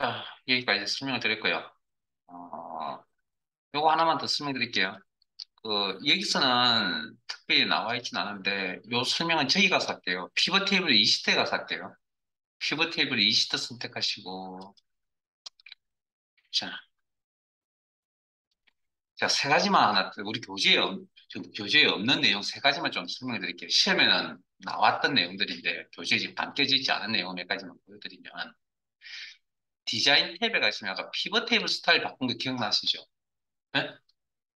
자, 여기까지 설명을 드렸고요. 요거 하나만 더 설명드릴게요. 여기서는 특별히 나와 있진 않은데, 요 설명은 저기 가서 할게요. 피벗 테이블 20대 가서 할게요. 피벗 테이블 20대 선택하시고, 자, 자, 세 가지만 하나, 우리 교재에 없는 내용 세 가지만 좀 설명해 드릴게요. 시험에는 나왔던 내용들인데, 교재에 지금 담겨져 있지 않은 내용 몇 가지만 보여드리면, 디자인 탭에 가시면 아까 피벗 테이블 스타일 바꾼 거 기억나시죠? 네?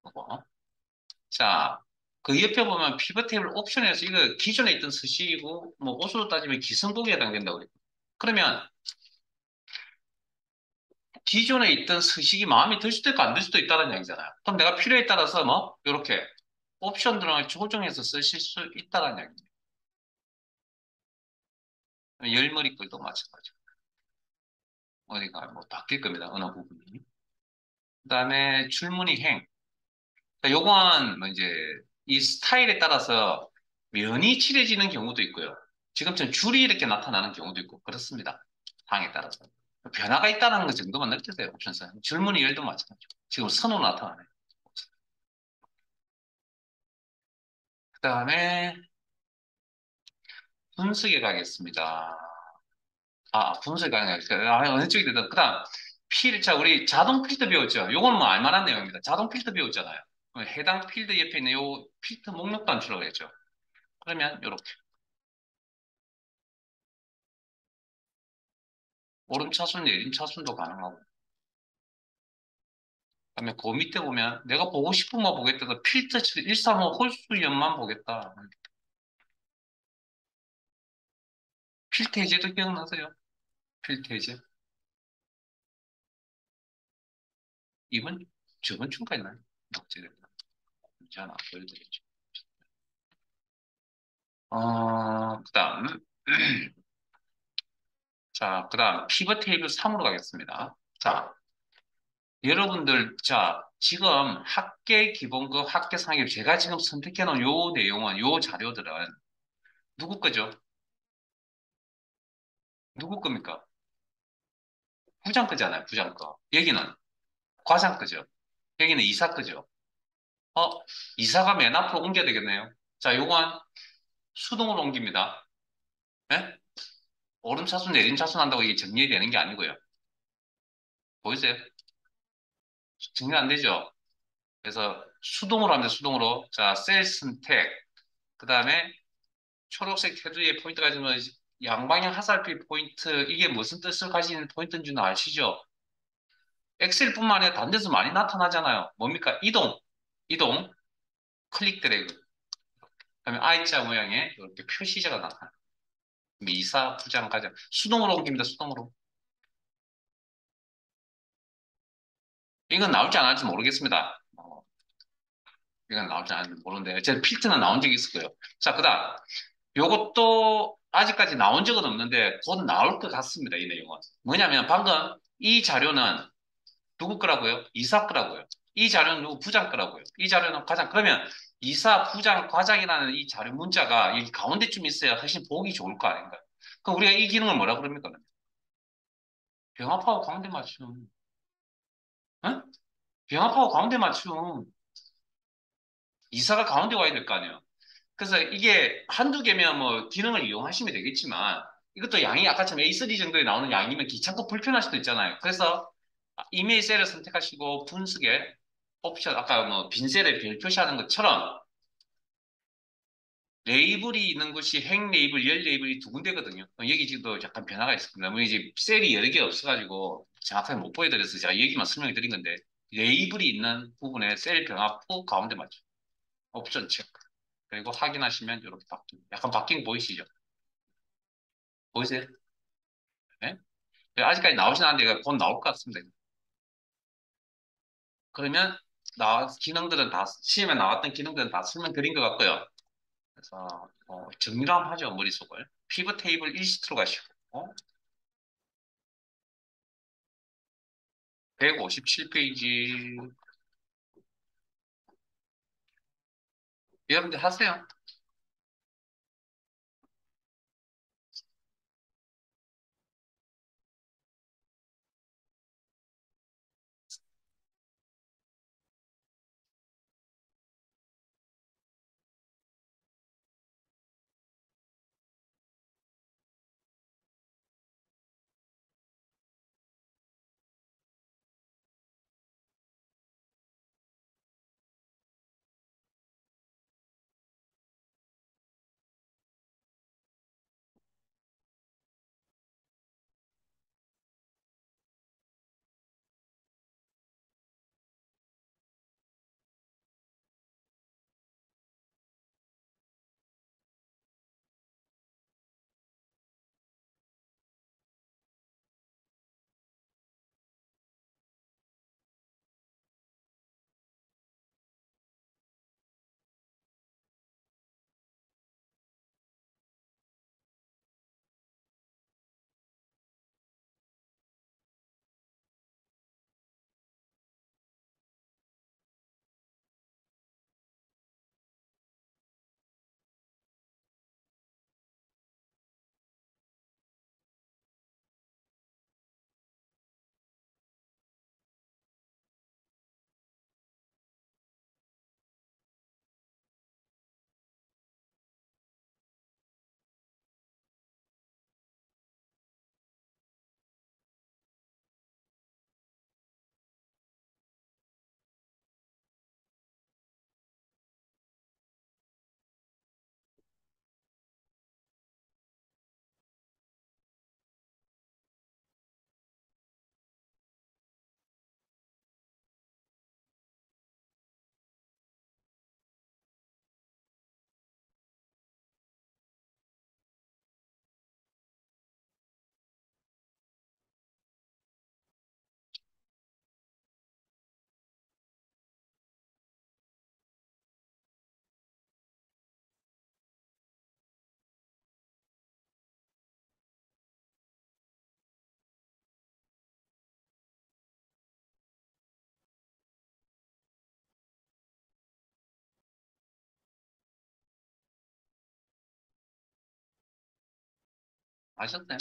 그거. 자, 그 옆에 보면 피벗 테이블 옵션에서 이거 기존에 있던 서식이고, 뭐 옷으로 따지면 기성복에 해당된다고 그래요. 그러면 기존에 있던 서식이 마음에 들 수도 있고 안 들 수도 있다는 얘기잖아요. 그럼 내가 필요에 따라서 뭐, 이렇게 옵션들을 조정해서 쓰실 수 있다는 얘기입니다. 열머리 글도 마찬가지고. 어디가 뭐 바뀔 겁니다. 어느 부분이. 그다음에 줄무늬 행. 자, 요건 뭐 이제 이 스타일에 따라서 면이 칠해지는 경우도 있고요. 지금처럼 줄이 이렇게 나타나는 경우도 있고 그렇습니다. 상황에 따라서. 변화가 있다는 것 정도만 느끼세요. 옵션상. 줄무늬 열도 마찬가지고. 지금 선으로 나타나네요. 그다음에 분석에 가겠습니다. 분석에 가는 게 어느 쪽이 되든. 그다음 자, 우리 자동 필터 배웠죠? 요거는 뭐 알만한 내용입니다. 자동 필터 배웠잖아요. 해당 필드 옆에 있는 요 필터 목록 단추라고 했죠. 그러면 요렇게. 오름 차순, 내림 차순도 가능하고. 그다음에 그 밑에 보면 내가 보고 싶은 거 보겠다. 필터 135 홀수연만 보겠다. 필터 해제도 기억나세요? 필터 해제. 이번, 저번 주가 있나요? 녹제됐다. 잘 안 보여드렸죠. 그다음. 자, 그다음 피벗 테이블 3으로 가겠습니다. 자, 여러분들, 자, 지금 학계 기본급, 학계 상위급, 제가 지금 선택해 놓은 요 내용은, 요 자료들은 누구 거죠? 누구 겁니까? 부장 거잖아요, 부장 거. 여기는 과장 거죠. 여기는 이사 거죠. 어, 이사가 맨 앞으로 옮겨야 되겠네요. 자, 요건 수동으로 옮깁니다. 예? 오름차순, 내림차순 한다고 이게 정리되는 게 아니고요. 보이세요? 정리 안 되죠? 그래서 수동으로 합니다, 수동으로. 자, 셀 선택. 그 다음에 초록색 테두리에 포인트가 있으면 양방향 화살표 포인트, 이게 무슨 뜻을 가지는 포인트인 줄 아시죠? 엑셀뿐만 아니라 다른 데서 많이 나타나잖아요. 뭡니까? 이동, 이동, 클릭 드래그. 그다음에 I자 모양의 이렇게 표시자가 나타나요. 미사, 부장, 가장. 수동으로 옮깁니다, 수동으로. 이건 나올지 안 나올지 모르겠습니다. 이건 나올지 안 나올지 모르는데, 제 필터는 나온 적이 있을 거예요. 자, 그 다음. 요것도 아직까지 나온 적은 없는데, 곧 나올 것 같습니다, 이 내용은. 뭐냐면, 방금 이 자료는 누구 거라고요? 이사 거라고요. 이 자료는 누구 부장 거라고요. 이 자료는 과장. 그러면 이사, 부장, 과장이라는 이 자료 문자가 여기 가운데쯤 있어야 훨씬 보기 좋을 거 아닌가요? 그럼 우리가 이 기능을 뭐라 그럽니까? 병합하고 가운데 맞춤. 어? 병합하고 가운데 맞춤. 이사가 가운데 와야 될 거 아니에요. 그래서 이게 한두 개면 뭐 기능을 이용하시면 되겠지만 이것도 양이 아까처럼 A3 정도에 나오는 양이면 귀찮고 불편할 수도 있잖아요. 그래서 이메일 셀을 선택하시고 분석에 옵션, 아까 뭐 빈 셀에 별 표시하는 것처럼 레이블이 있는 곳이 행 레이블, 열 레이블이 두 군데거든요. 여기 지금도 약간 변화가 있습니다. 뭐 이제 셀이 여러 개 없어가지고 정확하게 못 보여드려서 제가 얘기만 설명해 드린 건데 레이블이 있는 부분에 셀 병합 후 가운데 맞죠. 옵션 체크. 그리고 확인하시면 이렇게 바뀝니다. 약간 바뀐 거 보이시죠? 보이세요? 네? 아직까지 나오진 않는데 곧 나올 것 같습니다. 그러면 기능들은 다 시험에 나왔던 기능들은 다 설명드린 것 같고요. 그래서 정리를 한번 하죠, 머릿속을. 피벗 테이블 1시트로 가시고 157페이지. 여러분들 하세요. 아셨나요?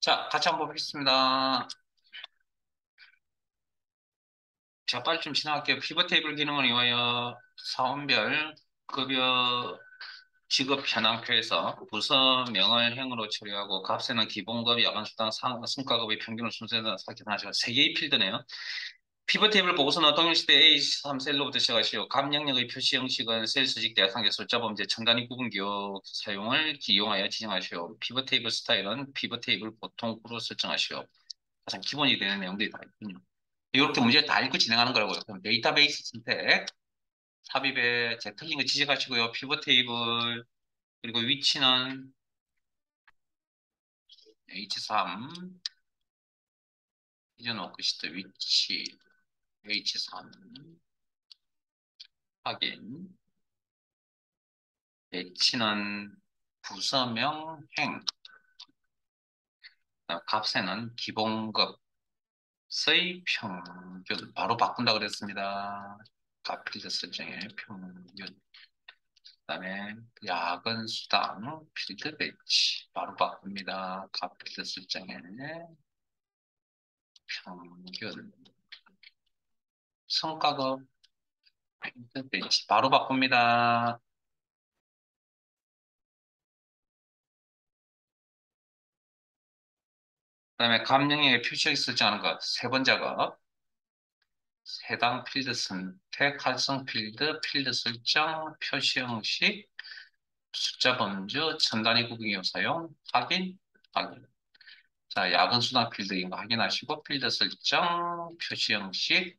자, 같이 한번 보겠습니다. 자, 빨리 좀 지나갈게요. 피벗 테이블 기능을 이용하여 사원별 급여 지급 현황표에서 부서명을 행으로 처리하고 값에는 기본급, 야간수당, 성과급의 평균을 순서대로 확인하시고 세 개의 필드네요. 피벗 테이블 보고서는 동일시대 A3셀로부터 시작하시오. 값 영역의 표시 형식은 셀 수직 대상계 숫자 범죄 첨단위 구분 기호 사용을 이용하여 지정하시오. 피벗 테이블 스타일은 피벗 테이블 보통으로 설정하시오. 가장 기본이 되는 내용들이 다 있군요. 이렇게 문제 다 읽고 진행하는 거라고요. 그럼 데이터베이스 선택, 삽입에 제 틀린 거 지적하시고요. 피벗 테이블, 그리고 위치는 H3, 이전 워크시트 위치, H3, 확인, 배치는 부서명 행, 값에는 기본급, 의 평균, 바로 바꾼다 그랬습니다. 값 필드 설정의 평균. 그다음에 야근 수당 필드 배치 바로 바꿉니다. 값 필드 설정에 평균 성과급 필드 배치 바로 바꿉니다. 그다음에 감정의 표시에 설정하는 것 세 번째 것 해당 필드 선택 활성 필드 설정 표시 형식 숫자 범주 천 단위 구분기호 사용 확인. 자, 야근 수당 필드인 거 확인하시고 필드 설정 표시 형식.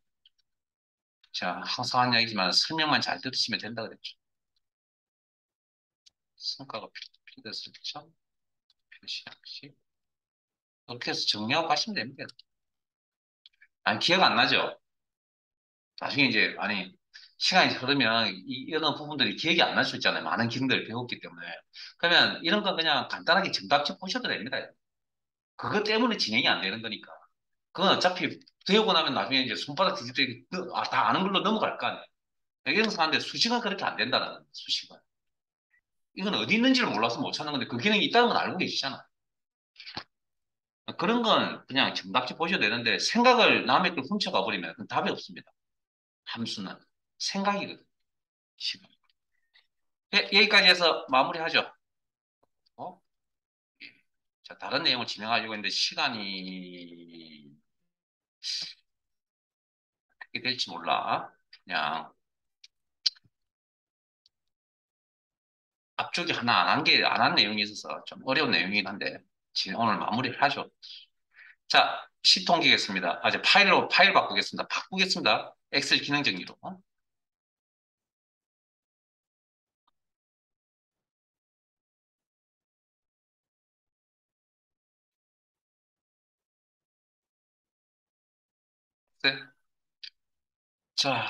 자, 항상 한 이야기지만 설명만 잘 들으시면 된다 그랬죠. 성과가 필드 설정 표시 형식. 그렇게 해서 정리하고 가시면 됩니다. 아니, 기억 안 나죠? 나중에 이제, 아니, 시간이 흐르면 이런 부분들이 기억이 안 날 수 있잖아요. 많은 기능들을 배웠기 때문에. 그러면 이런 건 그냥 간단하게 정답집 보셔도 됩니다. 그것 때문에 진행이 안 되는 거니까. 그건 어차피 배우고 나면 나중에 이제 손바닥 뒤집기 다 아는 걸로 넘어갈 거 아니에요. 배경사는데 수식은 그렇게 안 된다는 거예요. 수식은. 이건 어디 있는지를 몰라서 못 찾는 건데 그 기능이 있다는 건 알고 계시잖아. 그런 건 그냥 정답지 보셔도 되는데 생각을 남의 걸 훔쳐가 버리면 그건 답이 없습니다. 함수는 생각이거든. 시간. 예, 여기까지 해서 마무리하죠. 어? 예. 자, 다른 내용을 진행하려고 했는데 시간이 어떻게 될지 몰라. 그냥 앞쪽에 하나 안 한 내용이 있어서 좀 어려운 내용이긴 한데 지금 오늘 마무리를 하죠. 자, 시통기겠습니다. 이제 파일 바꾸겠습니다. 바꾸겠습니다. 엑셀 기능 정리로. 네. 자,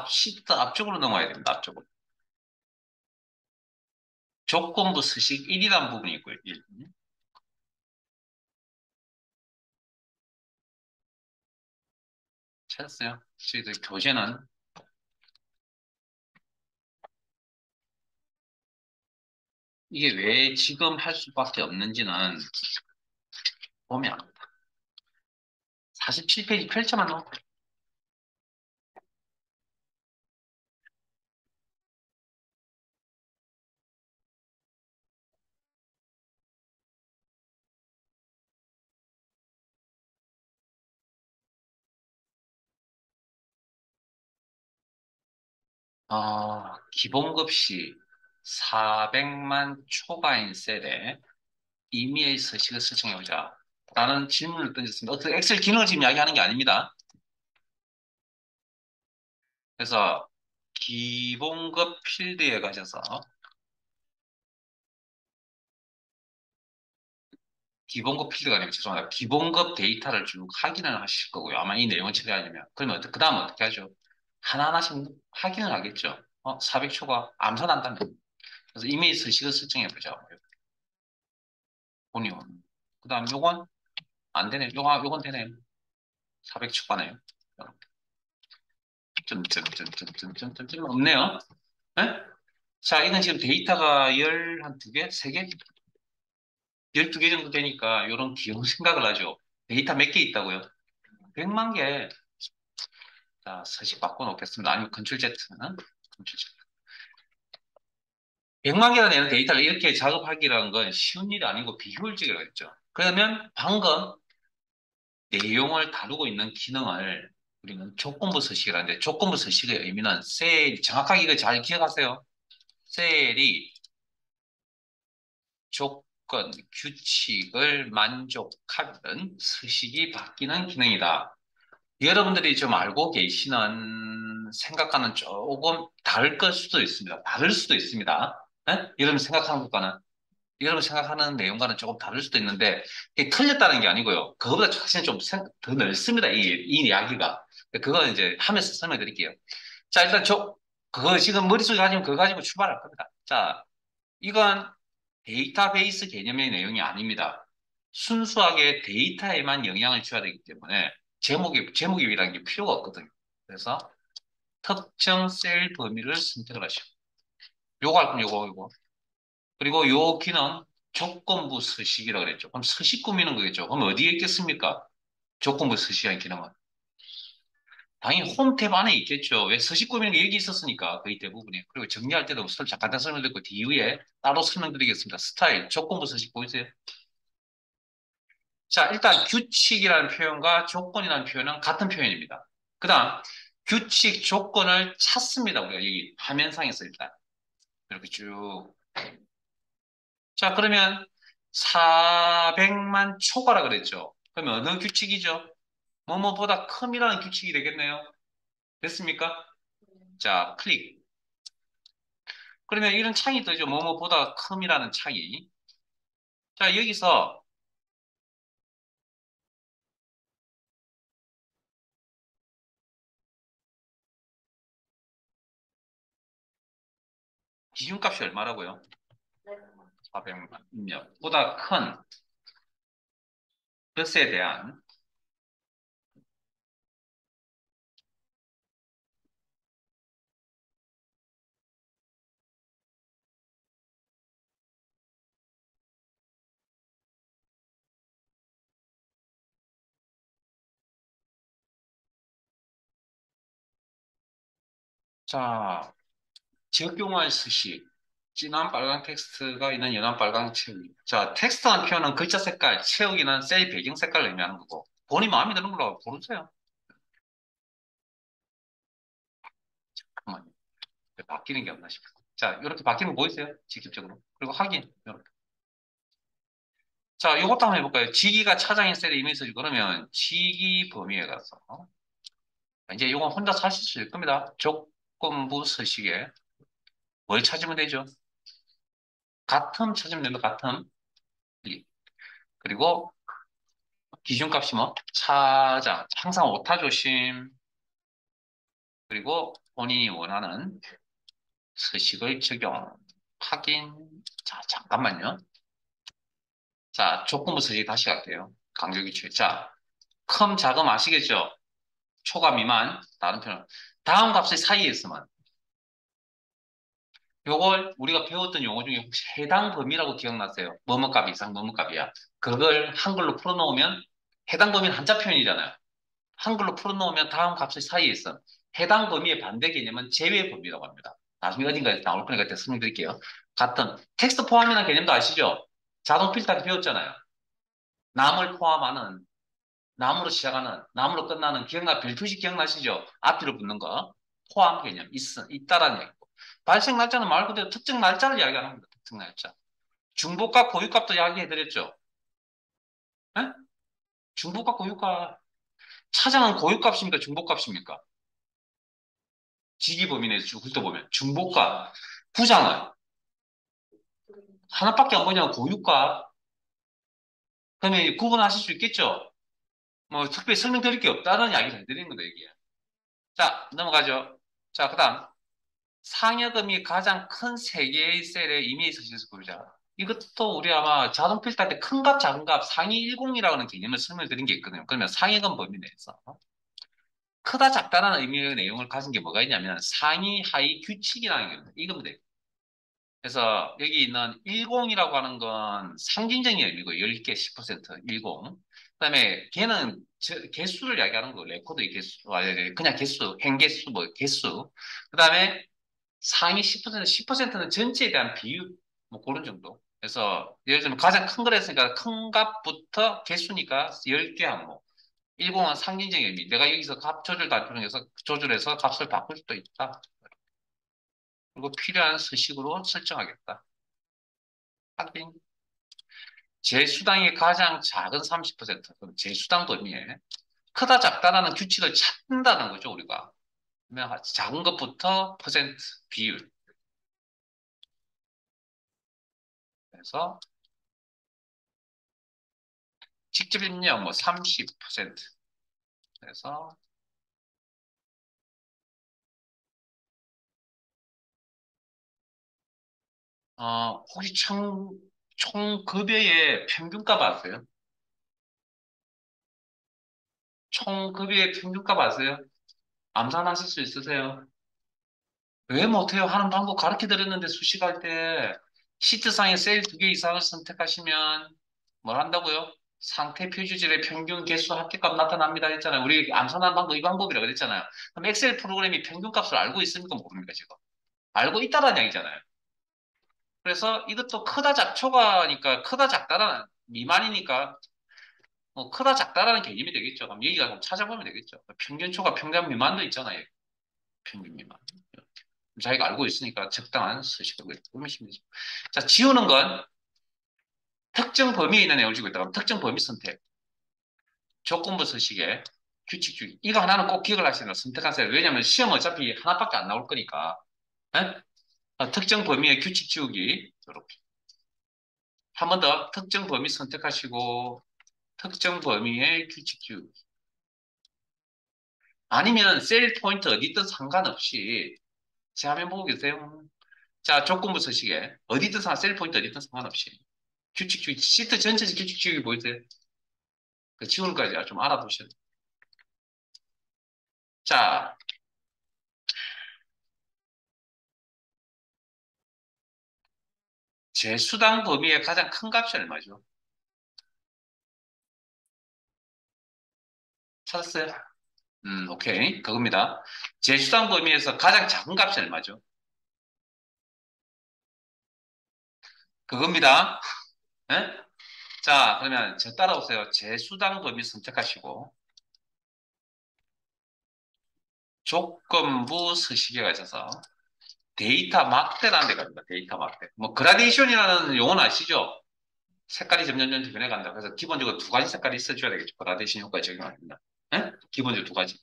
시트 앞쪽으로 넘어야 됩니다. 앞쪽으로. 조건부 서식 1이라는 부분이 있고요. 1. 찾았어요? 저희들 교재는 이게 왜 지금 할 수밖에 없는지는 보면 47페이지 펼쳐만 놓고 기본급시 400만 초과인 셀에 임의의 서식을 설정해보자. 라는 질문을 던졌습니다. 어떻게 엑셀 기능을 지금 이야기하는 게 아닙니다. 그래서 기본급 필드에 가셔서 기본급 필드가 아니고 죄송합니다. 기본급 데이터를 쭉 확인을 하실 거고요. 아마 이 내용을 처리하려면. 그러면 그 다음 어떻게 하죠? 하나하나씩 확인을 하겠죠. 400초가 암산한다면. 그래서 이메일 서식을 설정해보죠. 본요. 그 다음 요건 안 되네. 요건 되네. 400초가네요. 점점점점점점점 없네요. 네? 자, 이건 지금 데이터가 한 두 개? 세 개? 12개 정도 되니까 이런 귀여운 생각을 하죠. 데이터 몇 개 있다고요? 100만 개. 자, 서식 바꿔놓겠습니다. 아니면 컨트롤 Z는? 컨트롤 Z. 100만 개가 되는 데이터를 이렇게 작업하기라는 건 쉬운 일이 아니고 비효율적이라고 했죠. 그러면 방금 내용을 다루고 있는 기능을 우리는 조건부 서식이라는데 조건부 서식의 의미는 정확하게 이거 잘 기억하세요. 셀이 조건, 규칙을 만족하면 서식이 바뀌는 기능이다. 여러분들이 좀 알고 계시는 생각과는 조금 다를 걸 수도 있습니다. 다를 수도 있습니다. 예? 여러분 생각하는 것과는, 여러분 생각하는 내용과는 조금 다를 수도 있는데, 이게 틀렸다는 게 아니고요. 그거보다 사실 좀 더 넓습니다. 이 이야기가. 그거 이제 하면서 설명해 드릴게요. 자, 일단 그거 지금 머릿속에 가지면 그거 가지고 출발할 겁니다. 자, 이건 데이터베이스 개념의 내용이 아닙니다. 순수하게 데이터에만 영향을 줘야 되기 때문에 제목이라는 게 필요가 없거든요. 그래서 특정 셀 범위를 선택을 하시고 요거 할 거면 요거. 그리고 요 기능 조건부 서식이라고 그랬죠. 그럼 서식 꾸미는 거겠죠. 그럼 어디에 있겠습니까? 조건부 서식이라는 기능은. 당연히 홈 탭 안에 있겠죠. 왜 서식 꾸미는 게 여기 있었으니까 거의 대부분이. 그리고 정리할 때도 간단 설명드리고 뒤에 따로 설명드리겠습니다. 스타일, 조건부 서식 보이세요? 자, 일단 규칙이라는 표현과 조건이라는 표현은 같은 표현입니다. 그 다음, 규칙, 조건을 찾습니다. 우리가 여기 화면상에서 일단. 이렇게 쭉. 자, 그러면 400만 초과라 그랬죠. 그러면 어느 규칙이죠? 뭐뭐보다 큼이라는 규칙이 되겠네요. 됐습니까? 자, 클릭. 그러면 이런 창이 뜨죠. 뭐뭐보다 큼이라는 창이. 자, 여기서 기준값이 얼마라고요? 400만 입력보다 큰 것에 대한 자, 적용할 수식. 진한 빨간 텍스트가 있는 연한 빨간 채우기. 자, 텍스트한 표현은 글자 색깔, 채우기는 셀 배경 색깔을 의미하는 거고. 본인 마음에 드는 걸로 고르세요. 잠깐만요. 바뀌는 게 없나 싶어요. 자, 이렇게 바뀌는 거 보이세요? 직접적으로. 그리고 확인. 이렇게. 자, 이것도 한번 해볼까요? 지기가 차장인 셀에 이미지 그러면 지기 범위에 가서 이제 이건 혼자 사실 수 있을 겁니다. 조건부 서식에 뭘 찾으면 되죠? 같음 찾으면 됩니다. 같음. 그리고 기준값이 뭐? 차자, 항상 오타 조심, 그리고 본인이 원하는 서식을 적용, 확인. 자, 잠깐만요. 자, 조건부 서식 다시 갈게요. 강조기출. 자, 컴, 자금 아시겠죠? 초과 미만, 다른 표현. 다음 값의 사이에 있으면. 요걸 우리가 배웠던 용어 중에 혹시 해당 범위라고 기억나세요? 뭐뭐 값 이상, 뭐뭐 값이야. 그걸 한글로 풀어놓으면 해당 범위는 한자 표현이잖아요. 한글로 풀어놓으면 다음 값의 사이에 있어. 해당 범위의 반대 개념은 제외 범위라고 합니다. 나중에 어딘가에 나올 거니까 그때 설명드릴게요. 같은 텍스트 포함이라는 개념도 아시죠? 자동 필터 배웠잖아요. 남을 포함하는, 남으로 시작하는, 남으로 끝나는 별표시 기억나시죠? 앞뒤로 붙는 거. 포함 개념, 있다라는 얘기고. 발생 날짜는 말 그대로 특정 날짜를 이야기하는 겁니다. 특정 날짜. 중복값, 고유값도 이야기해드렸죠? 에? 중복값, 고유값. 차장은 고유값입니까? 중복값입니까? 직위 범위 내에서 쭉 훑어보면 중복과 부장은 하나밖에 안 보냐고 고유과 그러면 구분하실 수 있겠죠? 뭐 특별히 설명드릴 게 없다는 이야기를 해드리는 거다 이게. 자 넘어가죠. 자 그다음 상여금이 가장 큰 세 개의 셀에 이미지 서식에서 보자. 이것도 우리 아마 자동 필터 때 큰 값, 작은 값, 상위 10이라고 하는 개념을 설명드린 게 있거든요. 그러면 상여금 범위 내에서 크다, 작다라는 의미의 내용을 가진 게 뭐가 있냐면 상위, 하위 규칙이라는 게 있습니다. 이겁니다. 그래서 여기 있는 10이라고 하는 건 상징적인 의미고 10개, 10%, 10. 그다음에 걔는 개수를 이야기하는 거, 레코드의 개수, 그냥 개수, 행개수, 뭐 개수. 그다음에 상위 10%, 10%는 전체에 대한 비율, 뭐 그런 정도. 그래서 예를 들면 가장 큰 거랬으니까 큰 값부터 개수니까 10개 항목. 10은 상징적인 의미. 내가 여기서 값 조절 단축해서 조절해서 값을 바꿀 수도 있다. 그리고 필요한 수식으로 설정하겠다. 확인. 제수당의 가장 작은 30%. 그럼 제수당 범위에 크다 작다라는 규칙을 찾는다는 거죠, 우리가. 그러면 작은 것부터 퍼센트 비율. 그래서 직접 입력 뭐 30%. 그래서 혹시 총 급여의 평균값 아세요? 총 급여의 평균값 아세요? 암산하실 수 있으세요? 왜 못해요? 하는 방법 가르쳐 드렸는데 수식할 때 시트상에 셀 두 개 이상을 선택하시면 뭘 한다고요? 상태 표시줄의 평균 개수 합계값 나타납니다 했잖아요. 우리 암산하는 방법 이 방법이라고 그랬잖아요. 그럼 엑셀 프로그램이 평균값을 알고 있습니까? 모릅니까 지금? 알고 있다라는 얘기잖아요. 그래서 이것도 크다 작초가니까 크다 작다라는 미만이니까 뭐 크다 작다라는 개념이 되겠죠. 그럼 여기가 좀 찾아보면 되겠죠. 평균초가 평균 미만도 있잖아요. 평균 미만. 자기가 알고 있으니까 적당한 수식을 꾸미시면 되죠. 자, 지우는 건 특정 범위에 있는 내용을 지고 있다가 특정 범위 선택, 조건부 서식에 규칙 주의. 이거 하나는 꼭 기억을 하시는 선택하세요. 왜냐하면 시험 어차피 하나밖에 안 나올 거니까. 에? 특정 범위의 규칙 지우기. 이렇게. 한 번 더 특정 범위 선택하시고 특정 범위의 규칙 지우기. 아니면 셀 포인트 어디든 상관없이 제 화면 보고 계세요? 자, 조건부 서식에 어디든 셀 포인트 어디든 상관없이 규칙 주의, 시트 전체적 규칙 주의 보이세요? 그 지우는까지 좀 알아두셔야 돼요. 자, 제 수당 범위의 가장 큰 값이 얼마죠? 찾았어요? 오케이. 그겁니다. 제 수당 범위에서 가장 작은 값이 얼마죠? 그겁니다. 예? 자, 그러면 저 따라오세요. 제 수당 범위 선택하시고 조건부 서식에 가셔서 데이터 막대라는 데 갑니다. 데이터 막대. 뭐 그라데이션이라는 용어는 아시죠? 색깔이 점점 변해간다. 그래서 기본적으로 두 가지 색깔이 있어줘야 되겠죠. 그라데이션 효과 적용합니다. 예? 기본적으로 두 가지.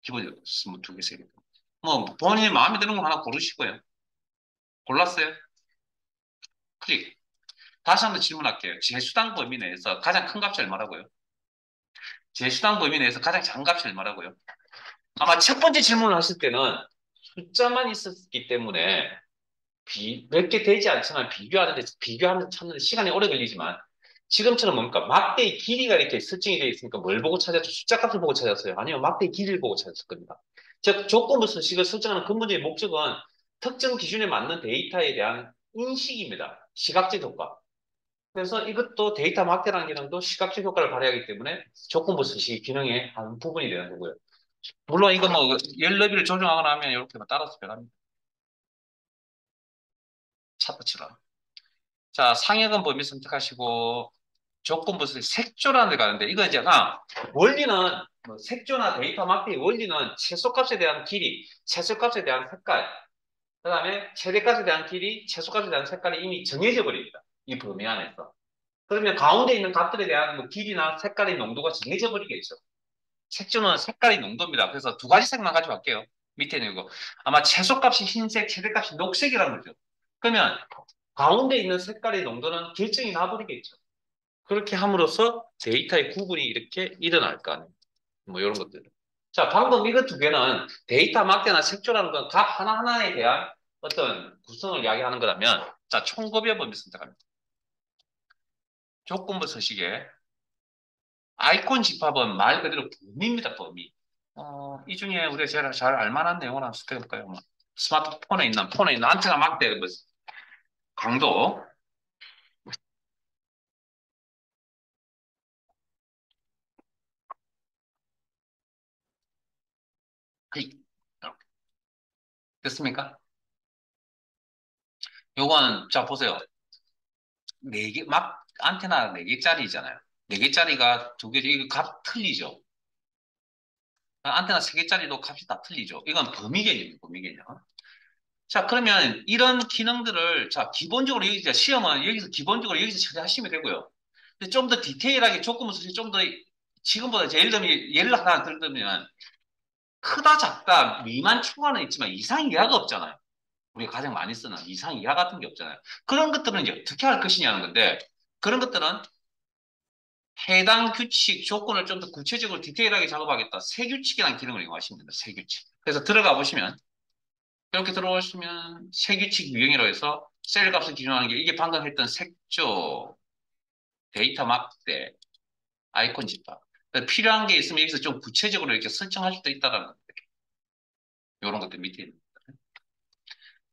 기본적으로 두 개, 세 개. 뭐 본인이 마음에 드는 거 하나 고르시고요. 골랐어요? 클릭. 다시 한번 질문할게요. 제수당 범위 내에서 가장 큰 값이 얼마라고요? 제수당 범위 내에서 가장 작은 값이 얼마라고요? 아마 첫 번째 질문을 하실 때는 숫자만 있었기 때문에 몇 개 되지 않지만 비교하면서 찾는 데 시간이 오래 걸리지만 지금처럼 뭡니까? 막대의 길이가 이렇게 설정이 되어 있으니까 뭘 보고 찾았죠? 숫자 값을 보고 찾았어요. 아니요, 막대의 길이를 보고 찾았을 겁니다. 즉, 조건부 수식을 설정하는 근본적인 목적은 특정 기준에 맞는 데이터에 대한 인식입니다. 시각적 효과. 그래서 이것도 데이터 막대라는 기능도 시각적 효과를 발휘하기 때문에 조건부 수식의 기능의 한 부분이 되는 거고요. 물론 이거 뭐 열 너비를 조정하거나 하면 이렇게 따라서 변합니다. 차트처럼. 자, 상역은 범위 선택하시고 조건부 수식 색조라는 데 가는데 이거 이제 원리는 뭐 색조나 데이터 막대의 원리는 최소값에 대한 길이, 최소값에 대한 색깔, 그다음에 최대값에 대한 길이, 최소값에 대한 색깔이 이미 정해져 버립니다. 이 범위 안에서. 그러면 가운데 있는 값들에 대한 뭐 길이나 색깔의 농도가 정해져 버리겠죠. 색조는 색깔의 농도입니다. 그래서 두 가지 색만 가지고 갈게요. 밑에 있는 거. 아마 최소값이 흰색, 최대값이 녹색이라는 거죠. 그러면 가운데 있는 색깔의 농도는 결정이 나버리겠죠. 그렇게 함으로써 데이터의 구분이 이렇게 일어날 거 아니에요. 뭐 이런 것들. 자, 방금 이거 두 개는 데이터 막대나 색조라는 건 각 하나하나에 대한 어떤 구성을 이야기하는 거라면, 자, 총급여 범위 선택합니다. 조건부 서식에 아이콘 집합은 말 그대로 범위입니다, 범위. 이 중에 우리가 제일 잘 알만한 내용을 한번 살펴볼까요? 뭐, 폰에 있는 안테나 막대 뭐, 강도. 그- 됐습니까? 요건, 자, 보세요. 안테나 네개짜리잖아요. 네개짜리가 두 개, 이거 값 틀리죠? 안테나 세 개짜리도 값이 다 틀리죠? 이건 범위 개념이에요, 범위 개념. 자, 그러면 이런 기능들을, 자, 기본적으로 여기, 시험은 여기서 기본적으로 여기서 처리하시면 되고요. 근데 좀 더 디테일하게 조건부 수식 좀더 지금보다 예를 들면, 예를 하나 들면, 크다, 작다, 미만 초과는 있지만 이상 이하가 없잖아요. 우리가 가장 많이 쓰는 이상 이하 같은 게 없잖아요. 그런 것들은 이제 어떻게 할 것이냐는 건데, 그런 것들은 해당 규칙 조건을 좀 더 구체적으로 디테일하게 작업하겠다. 세규칙이라는 기능을 이용하시면 됩니다. 세규칙. 그래서 들어가 보시면 이렇게 들어오시면 세규칙 유형이라고 해서 셀 값을 기준하는 게 이게 방금 했던 색조, 데이터 막대, 아이콘 집합. 그러니까 필요한 게 있으면 여기서 좀 구체적으로 이렇게 설정할 수도 있다라는 이런 것들 밑에 있는.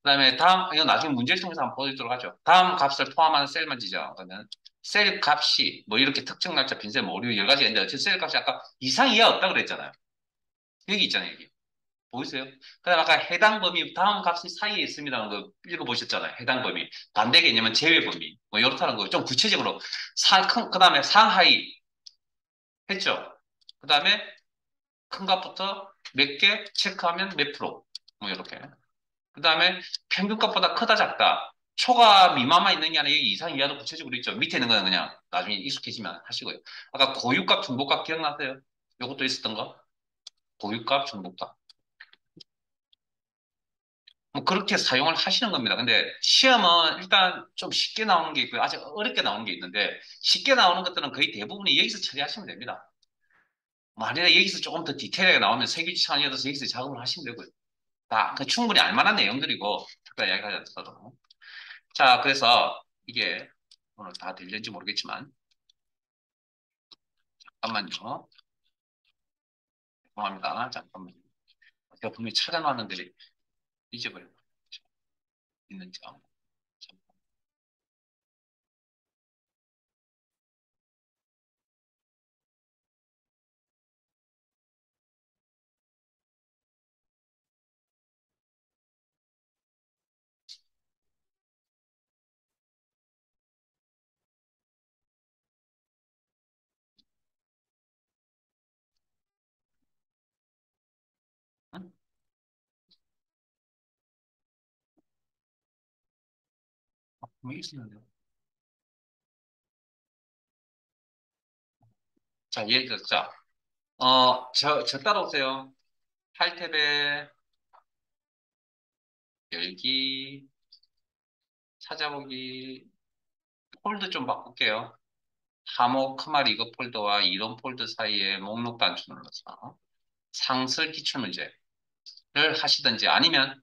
그다음에 다음 이거 나중에 문제를 통해서 한번 보여드리도록 하죠. 다음 값을 포함하는 셀만 지정. 그러면 셀 값이 뭐 이렇게 특정 날짜, 빈셀, 뭐 여러 가지가 있는데 셀 값이 아까 이상 이하 없다 그랬잖아요. 여기 있잖아요, 여기. 보이세요? 그다음 아까 해당 범위 다음 값이 사이에 있습니다는 거 읽어보셨잖아요. 해당 범위. 반대 개념은 제외 범위. 뭐 이렇다는 거 좀 구체적으로 그다음에 상하이 했죠. 그다음에 큰 값부터 몇 개 체크하면 몇 프로. 뭐 이렇게. 그다음에 평균값보다 크다 작다. 초가 미만만 있는 게 아니라 여기 이상 이하도 구체적으로 있죠. 밑에 있는 거는 그냥 나중에 익숙해지면 하시고요. 아까 고유값, 중복값 기억나세요? 요것도 있었던 거? 고유값, 중복값. 뭐 그렇게 사용을 하시는 겁니다. 근데 시험은 일단 좀 쉽게 나오는 게 있고요. 아주 어렵게 나오는 게 있는데 쉽게 나오는 것들은 거의 대부분이 여기서 처리하시면 됩니다. 만약에 여기서 조금 더 디테일하게 나오면 세규칙 창이어서 여기서 작업을 하시면 되고요. 충분히 알만한 내용들이고 특별히 이야기하지 않더라도. 자, 그래서 이게 오늘 다 들렸는지 모르겠지만 잠깐만요. 죄송합니다. 잠깐만요. 제가 분명히 찾아놨는데 잊어버려 있는지. 응? 분명히 있었는데. 자, 자, 저 따라오세요. 탈탭에 열기, 찾아보기, 폴드 좀 바꿀게요. 하모 크말 이거 폴더와 이론 폴더 사이에 목록 단추 눌러서 상설 기출문제를 하시든지 아니면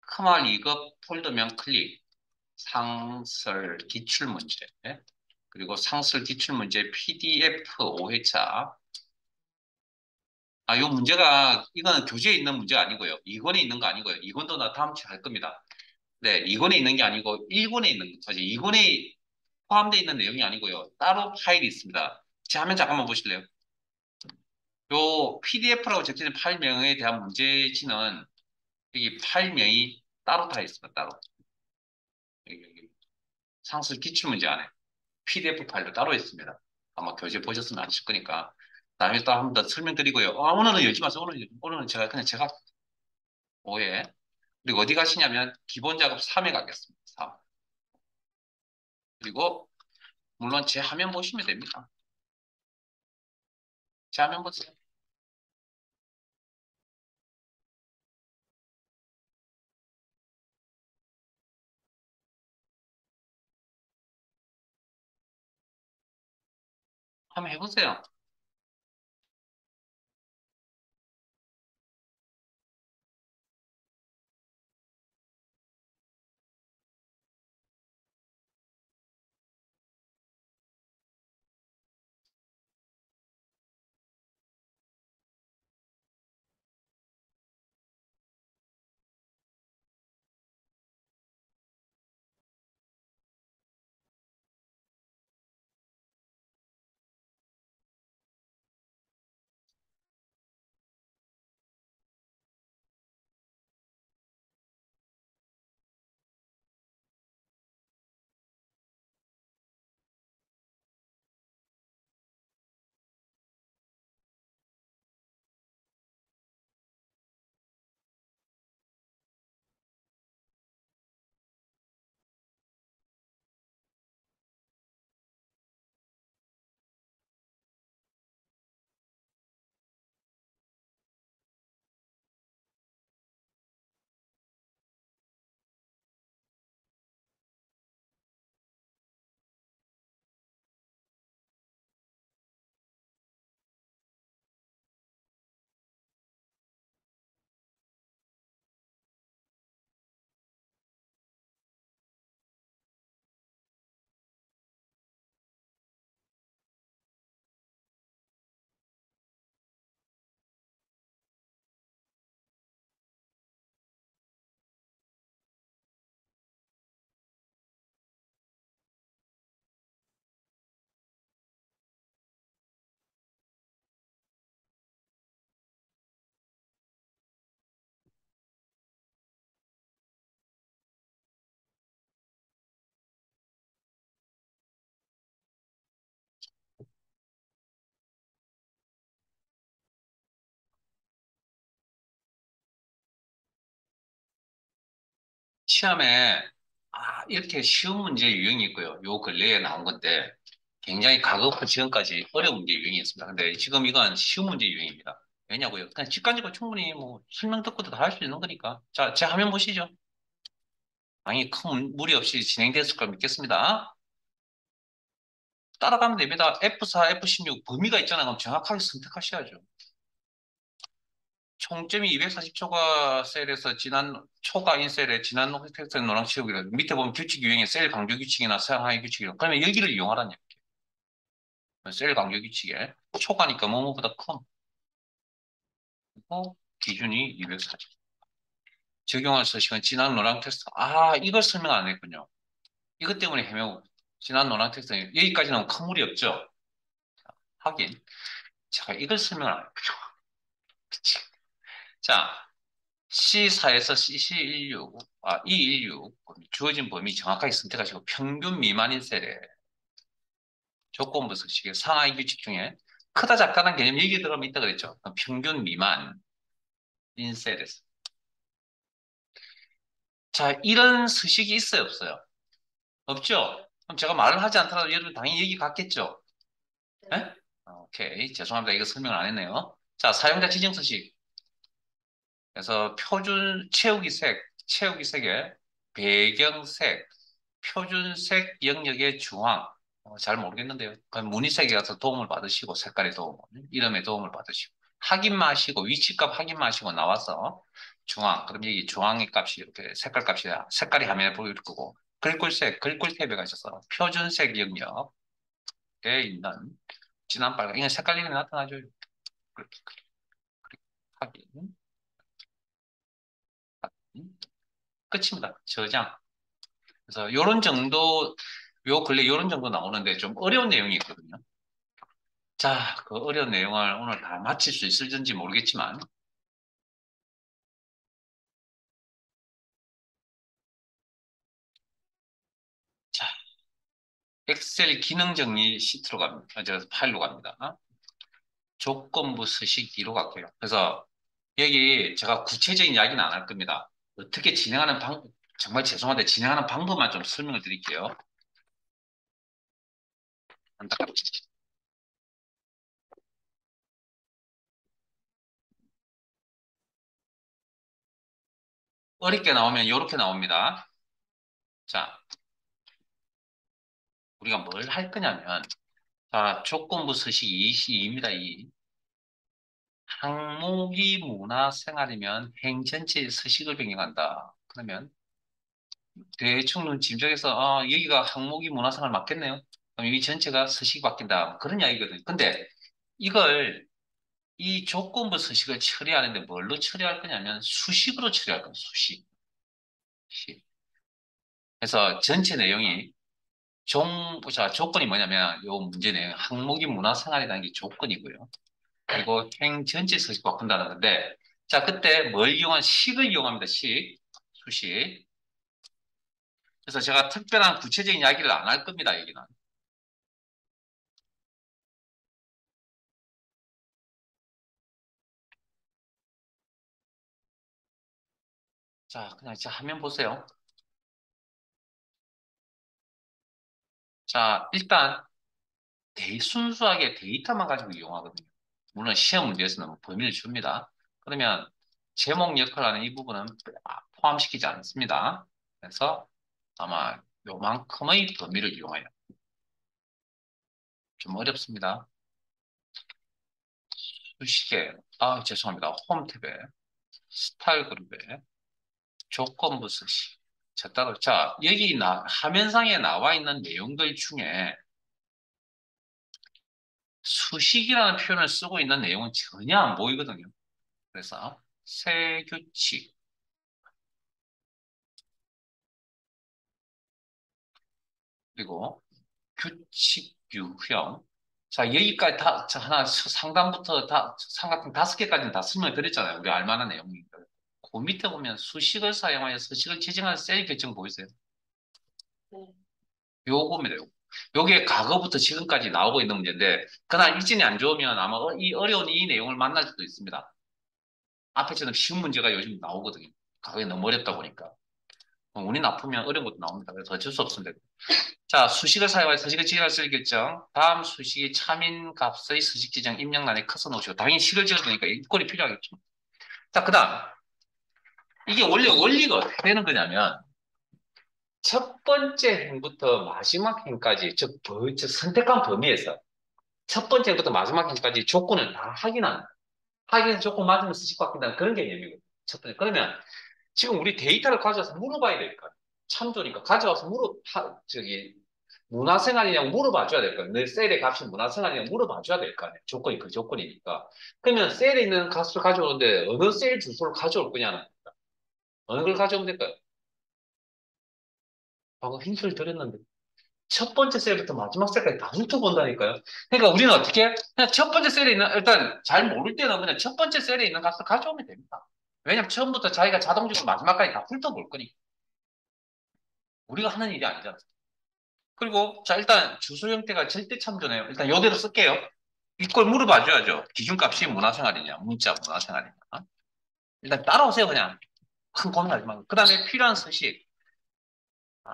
크말 이거 폴더명 클릭, 상설 기출문제, 그리고 상설 기출문제 PDF 5회차. 요 문제가, 이거는 교재에 있는 문제가 아니고요. 2권에 있는 거 아니고요. 2권도 나 다음 주에 할 겁니다. 네, 2권에 있는 게 아니고 1권에 있는 거죠. 2권에 포함되어 있는 내용이 아니고요. 따로 파일이 있습니다. 제 화면 잠깐만 보실래요? 요 PDF라고 적혀진 파일명에 대한 문제지는 여기 파일명이 따로 다 있습니다. 따로. 여기 상수 기출문제 안에 PDF 파일도 따로 있습니다. 아마 교재 보셨으면 아실 거니까. 나중에 또 한 번 더 설명드리고요. 오늘은 열지 마세요. 오늘은 제가 오해. 그리고 어디 가시냐면 기본 작업 3에 가겠습니다. 3. 그리고 물론 제 화면 보시면 됩니다. 제 화면 보세요. 한번 해보세요. 시험에 이렇게 쉬운 문제 유형이 있고요. 요 근래에 나온 건데 굉장히 과거부터 지금까지 어려운 문제 유형이었습니다. 근데 지금 이건 쉬운 문제 유형입니다. 왜냐고요? 그냥 직관적으로 충분히 뭐 설명 듣고도 다 할 수 있는 거니까. 자, 제 화면 보시죠. 당연히 큰 무리 없이 진행됐을 걸 믿겠습니다. 따라가면 됩니다. F4, F16 범위가 있잖아요. 그럼 정확하게 선택하셔야죠. 총점이 240초가 셀에서 초가 인셀에 지난 텍스트 노랑 치우기로 밑에 보면 규칙 유형의 셀 강조 규칙이나 사용하기 규칙이요. 그러면 여기를 이용하라는 얘기예요. 셀 강조 규칙에 초가니까 뭐뭐보다 큰 거, 기준이 240. 적용할 서식은 지난 노랑 텍스트. 이걸 설명 안 했군요. 이것 때문에 헤매고 지난 노랑 텍스트 여기까지는 큰 무리 없죠. 하긴 제가 이걸 설명 안 했군요. 그치. 자, C4에서 C16, E16 주어진 범위 정확하게 선택하시고 평균 미만인 셀에 조건부 서식의 상하이 규칙 중에 크다 작다는 개념 얘기 들어가면 있다 그랬죠. 그럼 평균 미만인 셀에서. 자, 이런 서식이 있어요, 없어요? 없죠? 그럼 제가 말을 하지 않더라도 여러분 당연히 얘기 같겠죠? 네? 오케이. 죄송합니다. 이거 설명을 안 했네요. 자, 사용자 지정 서식. 그래서 표준 채우기 색의 배경색, 표준색 영역의 중앙. 잘 모르겠는데요. 그럼 무늬색에 가서 도움을 받으시고, 색깔의 도움, 이름의 도움을 받으시고, 확인마시고, 위치값 확인마시고 나와서 중앙. 그럼 여기 중앙의 값이 이렇게 색깔 값이, 색깔이 화면에 보일 거고, 글꼴 탭에 가셔서 표준색 영역에 있는 진한 빨간, 이건 색깔 이름이 나타나죠. 그렇게, 확인. 끝입니다. 저장. 그래서 요런 정도, 요 근래 요런 정도 나오는데 좀 어려운 내용이 있거든요. 자, 그 어려운 내용을 오늘 다 마칠 수 있을지 모르겠지만, 자, 엑셀 기능 정리 시트로 갑니다. 파일로 갑니다. 조건부 서식기로 갈게요. 그래서 여기 제가 구체적인 이야기는 안 할 겁니다. 어떻게 진행하는 정말 죄송한데 진행하는 방법만 좀 설명을 드릴게요. 안타깝지. 어렵게 나오면 이렇게 나옵니다. 자, 우리가 뭘 할 거냐면, 자, 조건부 서식 2입니다. 2. 항목이 문화생활이면 행 전체의 서식을 변경한다. 그러면 대충 눈 짐작해서 여기가 항목이 문화생활 맞겠네요. 그럼 이 전체가 서식이 바뀐다. 그런 이야기거든요. 근데 이걸 이 조건부 서식을 처리하는데 뭘로 처리할 거냐면 수식으로 처리할 거예요. 수식. 식. 그래서 전체 내용이 자, 조건이 뭐냐면 요 문제 내용 항목이 문화생활이라는 게 조건이고요. 그리고 행 전체 서식 바꾼다는 건데 자, 그때 뭘 이용한 식을 이용합니다. 식. 수식. 그래서 제가 특별한 구체적인 이야기를 안 할 겁니다. 여기는. 자, 그냥 자, 화면 보세요. 자, 일단 순수하게 데이터만 가지고 이용하거든요. 물론 시험 문제에서는 뭐 범위를 줍니다. 그러면 제목 역할을 하는 이 부분은 포함시키지 않습니다. 그래서 아마 요만큼의 범위를 이용해요. 좀 어렵습니다. 수식에, 죄송합니다. 홈 탭에, 스타일 그룹에, 조건부 수식. 자, 여기 화면상에 나와 있는 내용들 중에 수식이라는 표현을 쓰고 있는 내용은 전혀 안 보이거든요. 그래서 새 규칙, 그리고 규칙 유형. 자, 여기까지 자, 하나 상단부터 삼각형 5개까지는 다 설명을 드렸잖아요. 우리 알만한 내용이니까. 그 밑에 보면 수식을 사용하여 서식을 지정하는 셀 결정 보이세요? 네. 요겁니다. 요게 과거부터 지금까지 나오고 있는 문제인데 그날 일진이 안 좋으면 아마 이 어려운 이 내용을 만날 수도 있습니다. 앞에처럼 쉬운 문제가 요즘 나오거든요. 과거에 너무 어렵다 보니까. 운이 나쁘면 어려운 것도 나옵니다. 그래서 어쩔 수 없습니다. 자, 수식을 사용하여 서식을 지정할 수 있겠죠. 다음 수식이 차민 값의 서식 지정 입력란에 커서 놓으시고 당연히 식을 지어야 되니까 이꼴이 필요하겠죠. 자, 그 다음 이게 원래 원리가 어떻게 되는 거냐면 첫 번째 행부터 마지막 행까지 즉 선택한 범위에서 첫 번째 행부터 마지막 행까지 조건을 다 확인한다. 확인해서 조건 맞으면 서식 바뀐다는 그런 개념이거든요. 첫 번째. 그러면 지금 우리 데이터를 가져와서 물어봐야 될까? 참조니까 가져와서 문화생활이냐고 물어봐 줘야 될 거야. 내 셀의 값이 문화생활이냐고 물어봐 줘야 될 거 아니야. 조건이 그 조건이니까. 그러면 셀에 있는 값을 가져오는데 어느 셀 주소를 가져올 거냐는 어느 걸 가져오면 될까요? 방금 힌트를 드렸는데. 첫 번째 셀부터 마지막 셀까지 다 훑어본다니까요. 그러니까 우리는 어떻게? 그냥 첫 번째 셀에 있는, 일단 잘 모를 때는 그냥 첫 번째 셀에 있는 값을 가져오면 됩니다. 왜냐면 처음부터 자기가 자동적으로 마지막까지 다 훑어볼 거니까. 우리가 하는 일이 아니잖아. 그리고 자 일단 주소 형태가 절대 참조네요. 일단 이대로 쓸게요. 이걸 물어봐 줘야죠. 기준값이 문화생활이냐, 문자 문화생활이냐. 일단 따라오세요 그냥. 큰 고민하지 말고. 그 다음에 필요한 서식.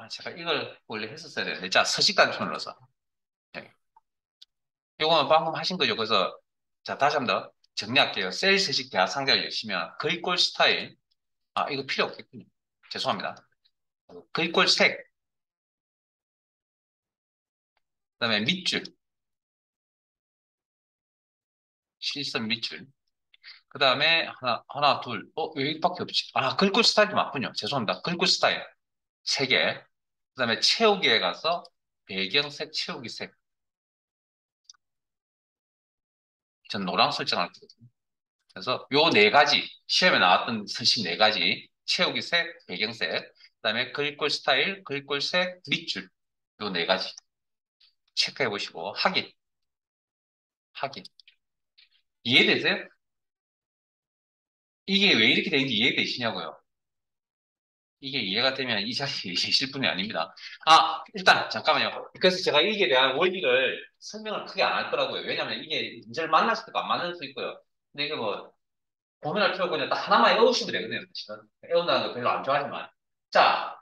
제가 이걸 원래 했었어야 되는데. 자, 서식 단추 눌러서. 이거는 방금 하신 거죠. 그래서 자 다시 한 번 더 정리할게요. 셀 서식 대화 상자를 여시면 글꼴 스타일. 이거 필요 없겠군요. 죄송합니다. 글꼴 색. 그다음에 밑줄. 실선 밑줄. 그 다음에 하나, 둘. 여기밖에 없지. 글꼴 스타일이 맞군요. 죄송합니다. 글꼴 스타일. 세 개. 그 다음에 채우기에 가서 배경색, 채우기 색. 전 노랑 설정할 거거든요. 그래서 요 네 가지, 시험에 나왔던 서식 네 가지. 채우기 색, 배경색. 그 다음에 글꼴 스타일, 글꼴 색, 밑줄. 요 네 가지. 체크해 보시고, 확인. 확인. 이해되세요? 이게 왜 이렇게 되는지 이해되시냐고요? 이게 이해가 되면 이 자리에 계실 분이 아닙니다. 일단, 잠깐만요. 그래서 제가 이게 대한 원리를 설명을 크게 안 할 거라고요. 왜냐면 이게 문제를 만날 수도 있고 안 만날 수도 있고요. 근데 이게 뭐, 고민할 필요가 그냥 딱 하나만 외우시면 되거든요. 사실은. 외운다는 거 별로 안 좋아하지만. 자,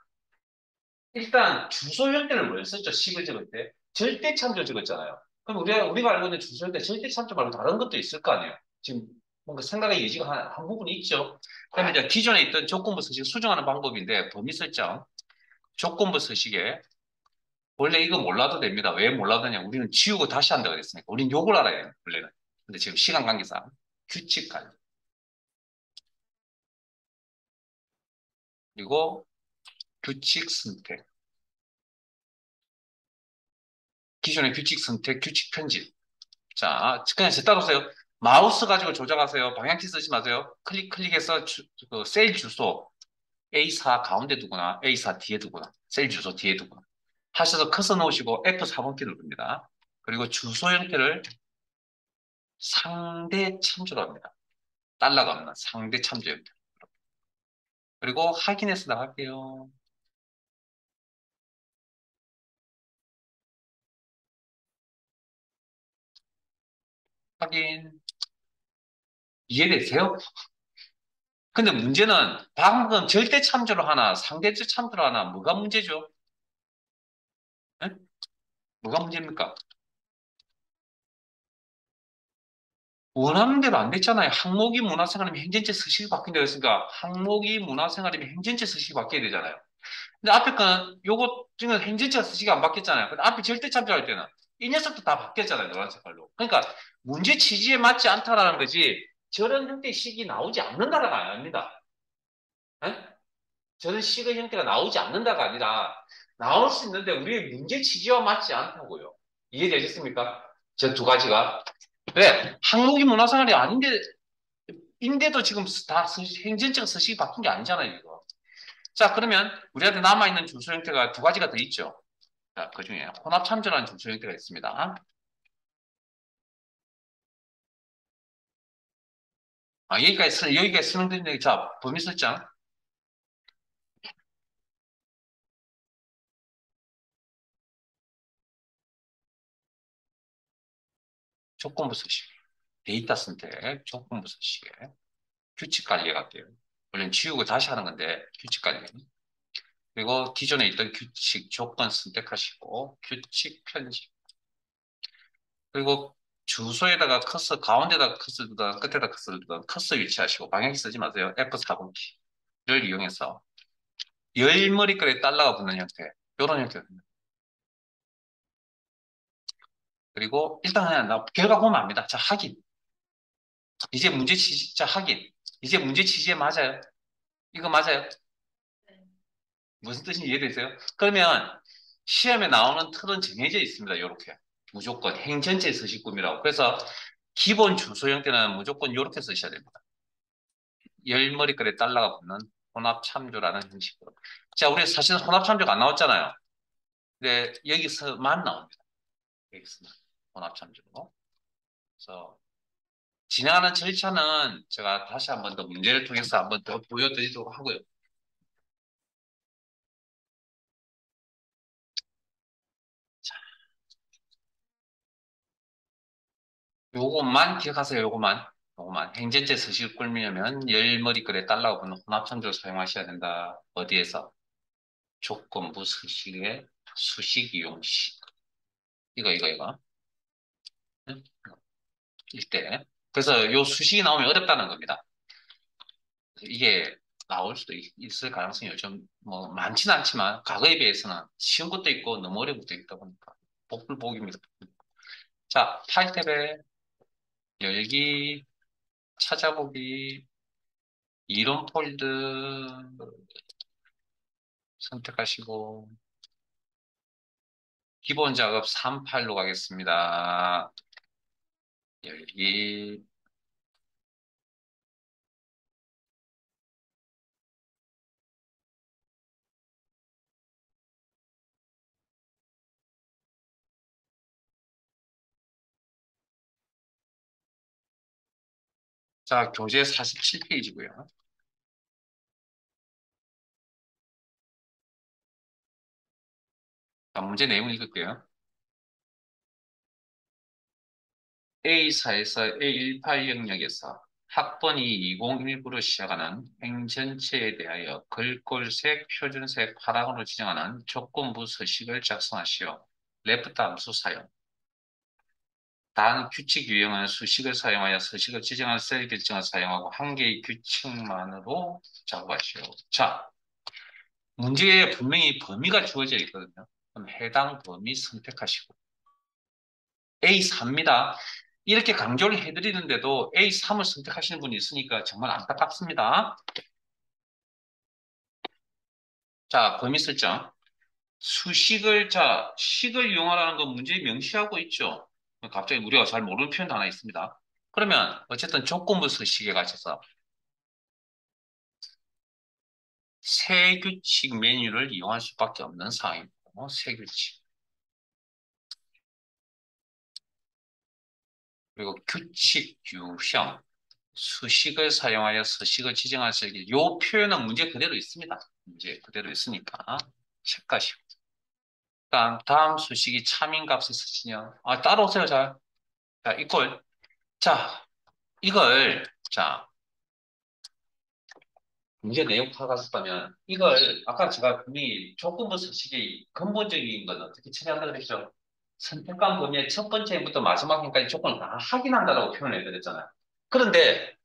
일단 주소 형태를 뭘 썼죠? 식을 적을 때. 절대 참조 적었잖아요. 그럼 우리가 알고 있는 주소 형태 절대 참조 말고 다른 것도 있을 거 아니에요. 지금 뭔가 생각의 여지가 한 부분이 있죠. 그러면 이제 기존에 있던 조건부 서식 수정하는 방법인데 범위 설정. 조건부 서식에 원래 이거 몰라도 됩니다. 왜 몰라도 되냐? 우리는 지우고 다시 한다 그랬으니까. 우리는 요걸 알아야 돼요, 원래는. 근데 지금 시간 관계상 규칙 관리. 그리고 규칙 선택. 기존의 규칙 선택, 규칙 편집. 자, 그냥 제 따라오세요. 마우스 가지고 조작하세요. 방향키 쓰지 마세요. 클릭해서 그 셀 주소 A4 가운데 두거나 A4 뒤에 두거나 셀 주소 뒤에 두거나 하셔서 커서 놓으시고 F4번키 누릅니다. 그리고 주소 형태를 상대 참조로 합니다. 달러가 없는 상대 참조 형태. 그리고 확인해서 나갈게요. 확인. 이해되세요? 근데 문제는 방금 절대 참조로 하나, 상대적 참조로 하나, 뭐가 문제죠? 에? 뭐가 문제입니까? 원하는 대로 안 됐잖아요. 항목이 문화생활이면 행전체 서식이 바뀐다고 했으니까 항목이 문화생활이면 행전체 서식이 바뀌어야 되잖아요. 근데 앞에 거는 요거 지금 행전체 서식이 안 바뀌었잖아요. 근데 앞에 절대 참조할 때는 이 녀석도 다 바뀌었잖아요. 노란 색깔로. 그러니까 문제 취지에 맞지 않다라는 거지 저런 형태의 식이 나오지 않는다가 아닙니다. 에? 저런 식의 형태가 나오지 않는다가 아니라 나올 수 있는데 우리의 문제 취지와 맞지 않다고요. 이해되셨습니까? 저 두 가지가. 왜? 항목이 문화생활이 아닌데 인데도 지금 다 행전적 서식이 바뀐 게 아니잖아요, 이거. 자, 그러면 우리한테 남아있는 주소 형태가 두 가지가 더 있죠. 자, 그 중에 혼합 참조라는 주소 형태가 있습니다. 여기까지 설명드린 얘기, 자, 범위 설정. 조건부 서식. 데이터 선택, 조건부 서식에 규칙 관리가 돼요. 물론 지우고 다시 하는 건데, 규칙 관리. 그리고 기존에 있던 규칙, 조건 선택하시고, 규칙 편집. 그리고 주소에다가 커서, 가운데다가 커서 두든 끝에다 커서 두든 커서 위치하시고, 방향키 쓰지 마세요. F4번키를 이용해서 열 머리글에 달러가 붙는 형태. 이런 형태입니다. 그리고 일단 그냥 결과 보면 압니다. 자, 확인. 이제 문제 취지, 자, 확인. 이제 문제 취지에 맞아요. 이거 맞아요. 무슨 뜻인지 이해되세요? 그러면 시험에 나오는 틀은 정해져 있습니다. 이렇게. 무조건 행전체 서식구이라고. 그래서 기본 주소 형태는 무조건 이렇게 쓰셔야 됩니다. 열 머리글에 달러가 붙는 혼합 참조라는 형식으로. 자, 우리 사실은 혼합 참조가 안 나왔잖아요. 근데 여기서만 나옵니다. 여기서만. 혼합 참조로. 그래서 진행하는 절차는 제가 다시 한번 더 문제를 통해서 한번 더 보여드리도록 하고요. 요것만 기억하세요. 요것만. 행전체 서식을 꾸미려면 열 머리글에 달러가 붙는 혼합 참조를 사용하셔야 된다. 어디에서? 조건부 서식의 수식 이용 시. 이거. 응? 일대. 그래서 요 수식이 나오면 어렵다는 겁니다. 이게 나올 수도 있을 가능성이 요즘 뭐 많지는 않지만 과거에 비해서는 쉬운 것도 있고 너무 어려운 것도 있다 보니까 복불복입니다. 자, 파일 탭에 열기, 찾아보기, 이론 폴드 선택하시고 기본 작업 3파일로 가겠습니다. 열기. 자, 교재 47페이지고요. 자, 문제 내용 읽을게요. A사에서 A18 영역에서 학번이 2019로 시작하는 행전체에 대하여 글꼴색, 표준색, 파랑으로 지정하는 조건부 서식을 작성하시오. 레프트 함수 사용. 단 규칙 유형은 수식을 사용하여 서식을 지정한 셀 결정을 사용하고 한 개의 규칙만으로 작업하시오. 자, 문제에 분명히 범위가 주어져 있거든요. 그럼 해당 범위 선택하시고 A4입니다. 이렇게 강조를 해드리는데도 A3을 선택하시는 분이 있으니까 정말 안타깝습니다. 자, 범위 설정. 식을 이용하라는 건 문제에 명시하고 있죠. 갑자기 우리가 잘 모르는 표현도 하나 있습니다. 그러면 어쨌든 조건부 서식에 가셔서 세규칙 메뉴를 이용할 수밖에 없는 상황입니다. 세규칙. 그리고 규칙, 유형, 수식을 사용하여 서식을 지정할 수 있게 이 표현은 문제 그대로 있습니다. 문제 그대로 있으니까 체크하시고. 다음 수식이 참인값의 수치냐. 따라오세요. 자, 이걸. 자, 이걸. 자, 문제 내용 파악하셨다면 이걸 아까 제가 분명히 조건부 서식의 근본적인 건 어떻게 처리한다고 그랬죠? 선택한 범위의 첫 번째 행부터 마지막 행까지 조건을 다 확인한다라고 표현해 드렸잖아요. 그런데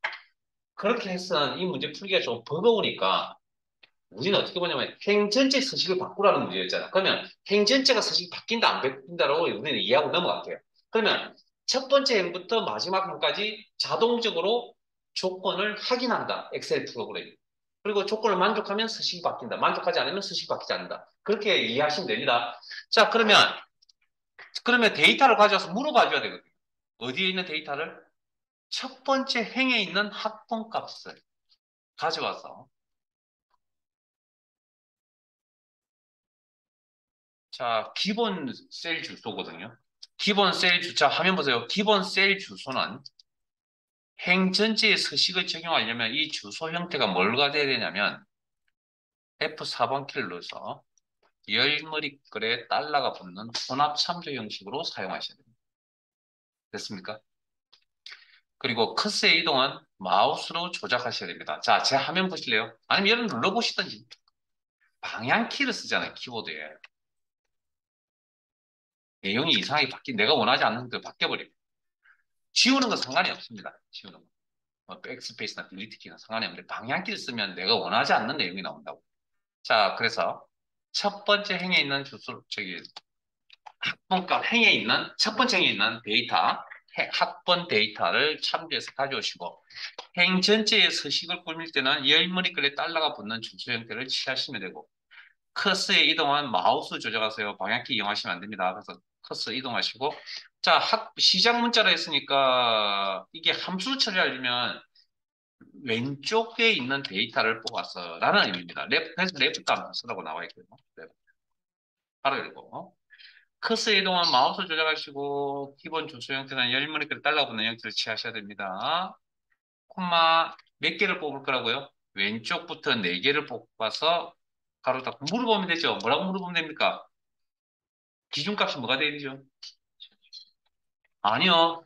그렇게 해서는 이 문제 풀기가 좀 버거우니까 우리는 어떻게 보냐면 행전체 서식을 바꾸라는 문제였잖아. 그러면 행전체가 서식이 바뀐다 안 바뀐다라고 우리는 이해하고 넘어갈게요. 그러면 첫 번째 행부터 마지막 행까지 자동적으로 조건을 확인한다. 엑셀 프로그램이. 그리고 조건을 만족하면 서식이 바뀐다. 만족하지 않으면 서식이 바뀌지 않는다. 그렇게 이해하시면 됩니다. 자, 그러면 데이터를 가져와서 물어봐 줘야 되거든요. 어디에 있는 데이터를? 첫 번째 행에 있는 합본값을 가져와서 자, 기본 셀 주소거든요. 기본 셀 주자 화면 보세요. 기본 셀 주소는 행 전체의 서식을 적용하려면 이 주소 형태가 뭐가 돼야 되냐면 F4번 키를 눌러서 열머리글에 달러가 붙는 혼합 참조 형식으로 사용하셔야 됩니다. 됐습니까? 그리고 커서의 이동은 마우스로 조작하셔야 됩니다. 자, 제 화면 보실래요? 아니면 여러분 눌러보시든지. 방향키를 쓰잖아요, 키보드에. 내용이 이상하게 내가 원하지 않는 그 바뀌어버립니다. 지우는 건 상관이 없습니다. 지우는 건. 백스페이스나 딜리트 키는 상관이 없는데 방향키를 쓰면 내가 원하지 않는 내용이 나온다고. 자, 그래서 첫 번째 행에 있는 학번값 행에 있는, 첫 번째 행에 있는 데이터, 학번 데이터를 참조해서 가져오시고, 행 전체의 서식을 꾸밀 때는 열머리글에 달러가 붙는 주소 형태를 취하시면 되고, 커서의 이동은 마우스 조작하세요. 방향키 이용하시면 안 됩니다. 그래서 커서 이동하시고, 자, 시작 문자로 했으니까 이게 함수 처리하려면 왼쪽에 있는 데이터를 뽑아서 라는 의미입니다. 그래서 레프트 함수 쓰라고 나와 있거든요. 바로 읽고. 커서 이동은 마우스 조작하시고 기본 주소 형태는 열머리글에 달라붙는 형태를 취하셔야 됩니다. 콤마 몇 개를 뽑을 거라고요? 왼쪽부터 네 개를 뽑아서 가로 닫고 물어보면 되죠. 뭐라고 물어보면 됩니까? 기준값이 뭐가 돼야 되죠? 아니요.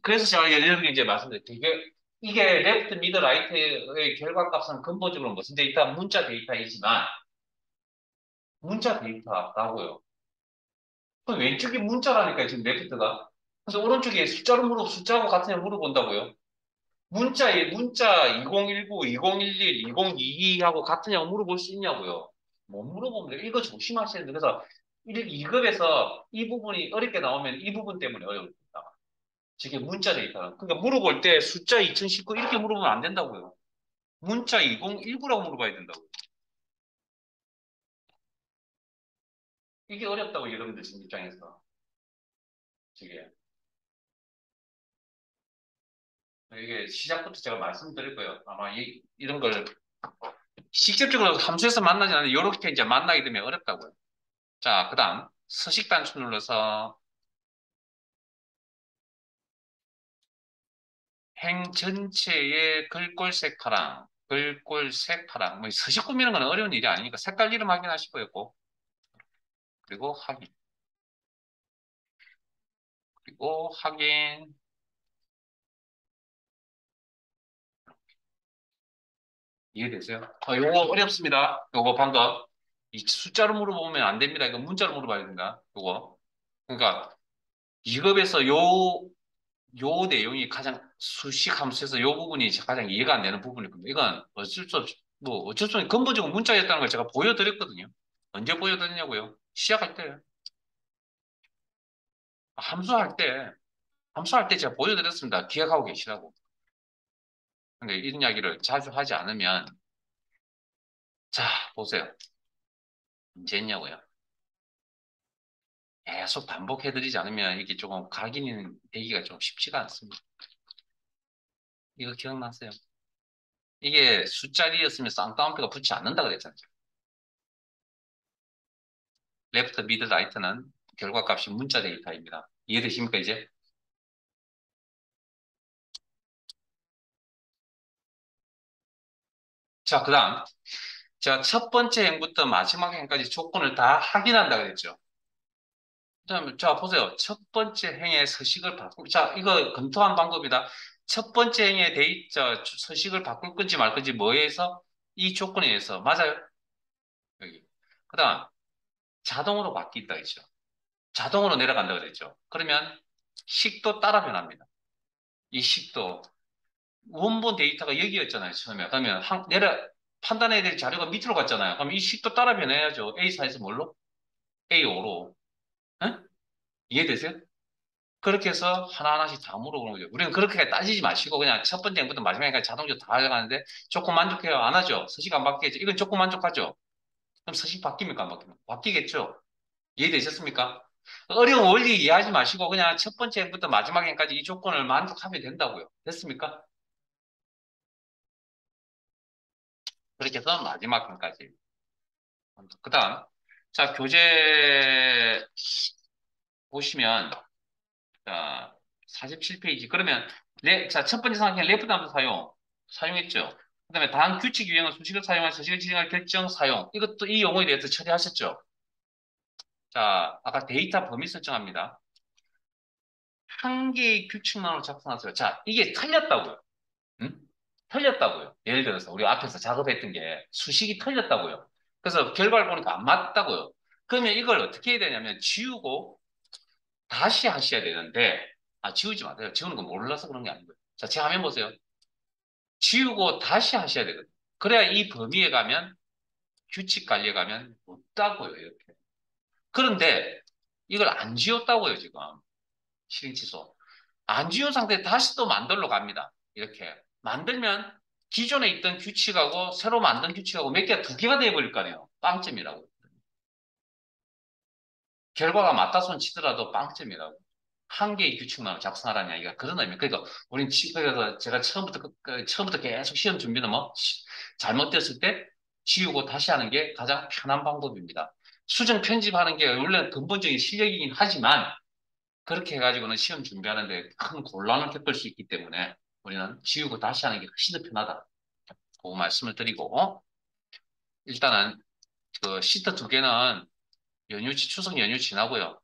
그래서 제가 여러분께 이제 말씀드릴게요. 이게 레프트, 미드, 라이트의 결과값은 근본적으로 무슨 데이터? 문자 데이터이지만 문자 데이터라고요. 그럼 왼쪽이 문자라니까요, 지금 레프트가. 그래서 오른쪽에 숫자하고 같은 애 물어본다고요. 문자 2019, 2011, 2022하고 같으냐고 물어볼 수 있냐고요. 못 물어보면 돼요. 이거 조심하셔야 돼요. 그래서 2급에서 이 부분이 어렵게 나오면 이 부분 때문에 어려웁니다. 저게 문자 데이터는. 그러니까 물어볼 때 숫자 2019 이렇게 물어보면 안 된다고요. 문자 2019라고 물어봐야 된다고요. 이게 어렵다고 여러분들 지금 입장에서. 저게. 이게 시작부터 제가 말씀드릴 거예요. 아마 이런 걸 직접적으로 함수에서 만나지 않는데 이렇게 이제 만나게 되면 어렵다고요. 자, 그 다음 서식 단추 눌러서 행 전체의 글꼴색 파랑, 글꼴색 파랑. 뭐 서식 꾸미는 건 어려운 일이 아니니까 색깔 이름 확인하시고요. 꼭. 그리고 확인. 그리고 확인. 이해되세요? 요거 어렵습니다. 요거 방금 이 숫자로 물어보면 안 됩니다. 이거 문자로 물어봐야 된다. 요거. 그러니까 2급에서 요 내용이 가장 수식 함수에서 요 부분이 가장 이해가 안 되는 부분이거든요. 이건 어쩔 수 없이 근본적으로 문자였다는 걸 제가 보여드렸거든요. 언제 보여드렸냐고요? 시작할 때, 함수할 때, 함수할 때 제가 보여드렸습니다. 기억하고 계시라고. 근데 이런 이야기를 자주 하지 않으면, 자, 보세요. 문제 있냐고요. 계속 반복해드리지 않으면 이게 조금 각인이 되기가 좀 쉽지가 않습니다. 이거 기억나세요? 이게 숫자리였으면 쌍따옴표가 붙지 않는다 그랬잖아요. 레프트, 미드, 라이트는 결과값이 문자 데이터입니다. 이해되십니까, 이제? 자, 그 다음. 자, 첫 번째 행부터 마지막 행까지 조건을 다 확인한다 그랬죠. 그다음에 자, 보세요. 첫 번째 행의 서식을 자, 이거 검토한 방법이다. 첫 번째 행의 서식을 바꿀 건지 말 건지 뭐에 의해서? 이 조건에 의해서. 맞아요? 여기. 그 다음, 자동으로 바뀐다 했죠. 자동으로 내려간다 그랬죠. 그러면 식도 따라 변합니다. 이 식도. 원본 데이터가 여기였잖아요, 처음에. 그러면 판단해야 될 자료가 밑으로 갔잖아요. 그럼 이 식도 따라 변해야죠. A4에서 뭘로? A5로. 이해되세요? 그렇게 해서 하나하나씩 다 물어보는 거죠. 우리는 그렇게 따지지 마시고 그냥 첫 번째 부터 마지막까지 자동적으로 다 가져가는데 조금 만족해요? 안 하죠? 서식 안 바뀌겠죠? 이건 조금 만족하죠? 그럼 서식 바뀝니까? 안 바뀝니까? 바뀌겠죠? 이해되셨습니까? 어려운 원리 이해하지 마시고 그냥 첫 번째 부터 마지막 행까지 이 조건을 만족하면 된다고요. 됐습니까? 그렇게 해서 마지막 행까지. 그 다음. 자, 교재 보시면, 자, 47페이지. 그러면, 자, 첫 번째 상황은 레프트 함수 사용했죠. 그 다음에 다음 규칙 유형은 수식을 사용한 서식을 지정할 결정 사용. 이것도 이 용어에 대해서 처리하셨죠. 자, 아까 데이터 범위 설정합니다. 한 개의 규칙만으로 작성하세요. 자, 이게 틀렸다고요. 응? 틀렸다고요. 예를 들어서 우리 앞에서 작업했던 게 수식이 틀렸다고요. 그래서 결과를 보니까 안 맞다고요. 그러면 이걸 어떻게 해야 되냐면 지우고 다시 하셔야 되는데, 지우지 마세요. 지우는 거 몰라서 그런 게 아니고요. 자, 제 화면 보세요. 지우고 다시 하셔야 되거든요. 그래야 이 범위에 가면, 규칙 관리에 가면 없다고요, 이렇게. 그런데 이걸 안 지웠다고요, 지금. 실행 취소. 안 지운 상태에 다시 또 만들러 갑니다. 이렇게. 만들면 기존에 있던 규칙하고 새로 만든 규칙하고 몇 개가 두 개가 돼버릴 거 아니에요. 빵점이라고. 결과가 맞다 손 치더라도 빵점이라고. 한 개의 규칙만 작성하라는 이야기가 그런 의미. 그러니까 우린 그래서 제가 처음부터 계속 시험 준비는 뭐 잘못됐을 때 지우고 다시 하는 게 가장 편한 방법입니다. 수정 편집하는 게 원래 근본적인 실력이긴 하지만 그렇게 해가지고는 시험 준비하는데 큰 곤란을 겪을 수 있기 때문에 우리는 지우고 다시 하는 게 훨씬 더 편하다. 그 말씀을 드리고 일단은 그 시트 두 개는 추석 연휴 지나고요.